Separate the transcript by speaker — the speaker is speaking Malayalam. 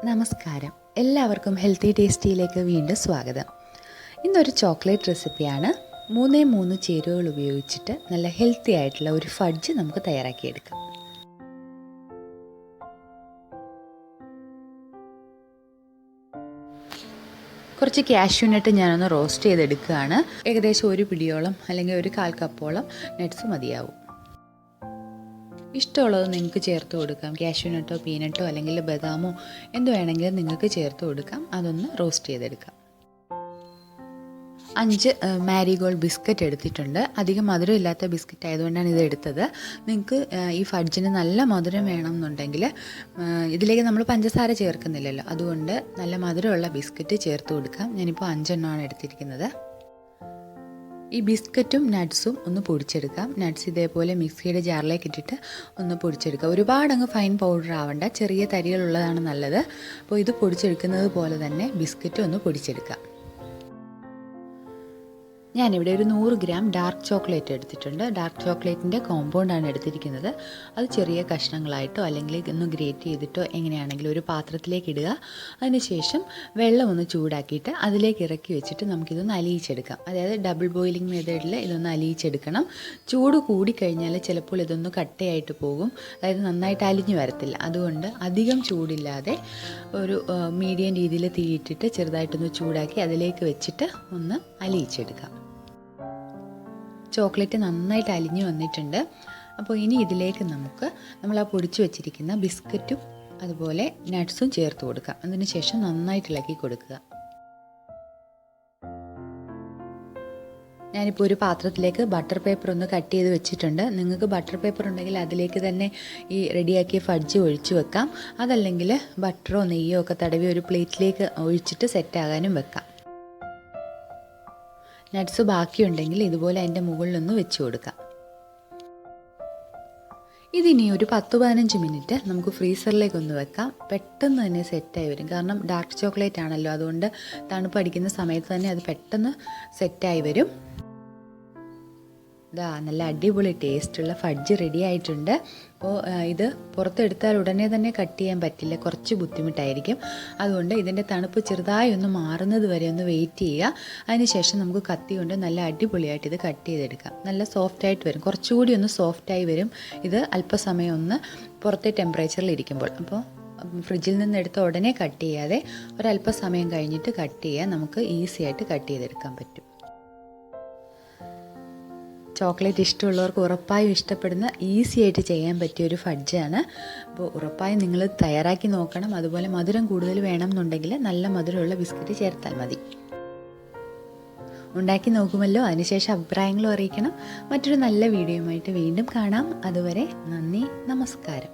Speaker 1: നമസ്കാരം, എല്ലാവർക്കും ഹെൽത്തി ടേസ്റ്റിയിലേക്ക് വീണ്ടും സ്വാഗതം. ഇന്നൊരു ചോക്ലേറ്റ് റെസിപ്പിയാണ്. 3 ചേരുവകൾ ഉപയോഗിച്ചിട്ട് നല്ല ഹെൽത്തി ആയിട്ടുള്ള ഒരു ഫഡ്ജ് നമുക്ക് തയ്യാറാക്കിയെടുക്കാം. കുറച്ച് കാഷ്യൂനട്ട് ഞാനൊന്ന് റോസ്റ്റ് ചെയ്തെടുക്കുകയാണ്. ഏകദേശം ഒരു പിടിയോളം അല്ലെങ്കിൽ ഒരു 1/4 കപ്പോളം നട്ട്സ് മതിയാവും. ഇഷ്ടമുള്ളത് നിങ്ങൾക്ക് ചേർത്ത് കൊടുക്കാം. കാഷ്യൂനട്ടോ പീനട്ടോ അല്ലെങ്കിൽ ബദാമോ എന്ത് വേണമെങ്കിലും നിങ്ങൾക്ക് ചേർത്ത് കൊടുക്കാം. അതൊന്ന് റോസ്റ്റ് ചെയ്തെടുക്കാം. 5 മാരിഗോൾഡ് ബിസ്ക്കറ്റ് എടുത്തിട്ടുണ്ട്. അധികം മധുരം ഇല്ലാത്ത ബിസ്ക്കറ്റ് ആയതുകൊണ്ടാണ് ഇത് എടുത്തത്. നിങ്ങൾക്ക് ഈ ഫഡ്ജിന് നല്ല മധുരം വേണമെന്നുണ്ടെങ്കിൽ ഇതിലേക്ക് നമ്മൾ പഞ്ചസാര ചേർക്കുന്നില്ലല്ലോ, അതുകൊണ്ട് നല്ല മധുരമുള്ള ബിസ്ക്കറ്റ് ചേർത്ത് കൊടുക്കാം. ഞാനിപ്പോൾ 5 എണ്ണമാണ് എടുത്തിരിക്കുന്നത്. ഈ ബിസ്ക്കറ്റും നട്ട്സും ഒന്ന് പൊടിച്ചെടുക്കാം. നട്ട്സ് ഇതേപോലെ മിക്സിയുടെ ജാറിലേക്ക് ഇട്ടിട്ട് ഒന്ന് പൊടിച്ചെടുക്കാം. ഒരുപാടങ്ങ് ഫൈൻ പൗഡർ ആവണ്ട, ചെറിയ തരികളുള്ളതാണ് നല്ലത്. അപ്പോൾ ഇത് പൊടിച്ചെടുക്കുന്നത് പോലെ തന്നെ ബിസ്ക്കറ്റും ഒന്ന് പൊടിച്ചെടുക്കാം. ഞാനിവിടെ ഒരു 100 ഗ്രാം ഡാർക്ക് ചോക്ലേറ്റ് എടുത്തിട്ടുണ്ട്. ഡാർക്ക് ചോക്ലേറ്റിൻ്റെ കോമ്പൗണ്ടാണ് എടുത്തിരിക്കുന്നത്. അത് ചെറിയ കഷ്ണങ്ങളായിട്ടോ അല്ലെങ്കിൽ ഒന്ന് ഗ്രേറ്റ് ചെയ്തിട്ടോ എങ്ങനെയാണെങ്കിലും ഒരു പാത്രത്തിലേക്ക് ഇടുക. അതിനുശേഷം വെള്ളം ഒന്ന് ചൂടാക്കിയിട്ട് അതിലേക്ക് ഇറക്കി വെച്ചിട്ട് നമുക്കിതൊന്ന് അലിയിച്ചെടുക്കാം. അതായത് ഡബിൾ ബോയിലിംഗ് മെത്തേഡിൽ ഇതൊന്ന് അലിയിച്ചെടുക്കണം. ചൂട് കൂടിക്കഴിഞ്ഞാൽ ചിലപ്പോൾ ഇതൊന്ന് കട്ടയായിട്ട് പോകും, അതായത് നന്നായിട്ട് അലിഞ്ഞു വരത്തില്ല. അതുകൊണ്ട് അധികം ചൂടില്ലാതെ ഒരു മീഡിയം രീതിയിൽ തീയിട്ടിട്ട് ചെറുതായിട്ടൊന്ന് ചൂടാക്കി അതിലേക്ക് വെച്ചിട്ട് ഒന്ന് അലിയിച്ചെടുക്കാം. ചോക്ലേറ്റ് നന്നായിട്ട് അലിഞ്ഞു വന്നിട്ടുണ്ട്. അപ്പോൾ ഇനി ഇതിലേക്ക് നമ്മൾ ആ പൊടിച്ചു വെച്ചിരിക്കുന്ന ബിസ്ക്കറ്റും അതുപോലെ നട്ട്സും ചേർത്ത് കൊടുക്കാം. അതിനുശേഷം നന്നായിട്ട് ഇളക്കി കൊടുക്കുക. ഞാനിപ്പോൾ ഒരു പാത്രത്തിലേക്ക് ബട്ടർ പേപ്പർ ഒന്ന് കട്ട് ചെയ്ത് വെച്ചിട്ടുണ്ട്. നിങ്ങൾക്ക് ബട്ടർ പേപ്പർ ഉണ്ടെങ്കിൽ അതിലേക്ക് തന്നെ ഈ റെഡിയാക്കിയ ഫഡ്ജ് ഒഴിച്ചു വെക്കാം. അതല്ലെങ്കിൽ ബട്ടറോ നെയ്യോ ഒക്കെ തടവി ഒരു പ്ലേറ്റിലേക്ക് ഒഴിച്ചിട്ട് സെറ്റാകാനും വെക്കാം. നട്ട്സ് ബാക്കിയുണ്ടെങ്കിൽ ഇതുപോലെ അതിൻ്റെ മുകളിലൊന്ന് വെച്ച് കൊടുക്കാം. ഇതിനി ഒരു 10-15 മിനിറ്റ് നമുക്ക് ഫ്രീസറിലേക്കൊന്ന് വെക്കാം. പെട്ടെന്ന് തന്നെ സെറ്റായി വരും. കാരണം ഡാർക്ക് ചോക്ലേറ്റ് ആണല്ലോ, അതുകൊണ്ട് തണുപ്പ് അടിക്കുന്ന സമയത്ത് തന്നെ അത് പെട്ടെന്ന് സെറ്റായി വരും. നല്ല അടിപൊളി ടേസ്റ്റുള്ള ഫഡ്ജ് റെഡി ആയിട്ടുണ്ട്. അപ്പോൾ ഇത് പുറത്തെടുത്താൽ ഉടനെ തന്നെ കട്ട് ചെയ്യാൻ പറ്റില്ല, കുറച്ച് ബുദ്ധിമുട്ടായിരിക്കും. അതുകൊണ്ട് ഇതിൻ്റെ തണുപ്പ് ചെറുതായി ഒന്ന് മാറുന്നത് വരെ ഒന്ന് വെയിറ്റ് ചെയ്യുക. അതിനുശേഷം നമുക്ക് കത്തി കൊണ്ട് നല്ല അടിപൊളിയായിട്ട് ഇത് കട്ട് ചെയ്തെടുക്കാം. നല്ല സോഫ്റ്റായിട്ട് വരും, കുറച്ചുകൂടി ഒന്ന് സോഫ്റ്റായി വരും ഇത് അല്പസമയം ഒന്ന് പുറത്തെ ടെമ്പറേച്ചറിൽ ഇരിക്കുമ്പോൾ. അപ്പോൾ ഫ്രിഡ്ജിൽ നിന്ന് എടുത്ത ഉടനെ കട്ട് ചെയ്യാതെ ഒരല്പസമയം കഴിഞ്ഞിട്ട് കട്ട് ചെയ്യാൻ നമുക്ക് ഈസി ആയിട്ട് കട്ട് ചെയ്തെടുക്കാൻ പറ്റും. ചോക്ലേറ്റ് ഇഷ്ടമുള്ളവർക്ക് ഉറപ്പായും ഇഷ്ടപ്പെടുന്ന ഈസി ആയിട്ട് ചെയ്യാൻ പറ്റിയ ഒരു ഫഡ്ജാണ്. അപ്പോൾ ഉറപ്പായും നിങ്ങൾ തയ്യാറാക്കി നോക്കണം. അതുപോലെ മധുരം കൂടുതൽ വേണമെന്നുണ്ടെങ്കിൽ നല്ല മധുരമുള്ള ബിസ്ക്കറ്റ് ചേർത്താൽ മതി. ഉണ്ടാക്കി നോക്കുമല്ലോ, അതിനുശേഷം അഭിപ്രായങ്ങളും അറിയിക്കണം. മറ്റൊരു നല്ല വീഡിയോയുമായിട്ട് വീണ്ടും കാണാം. അതുവരെ നന്ദി, നമസ്കാരം.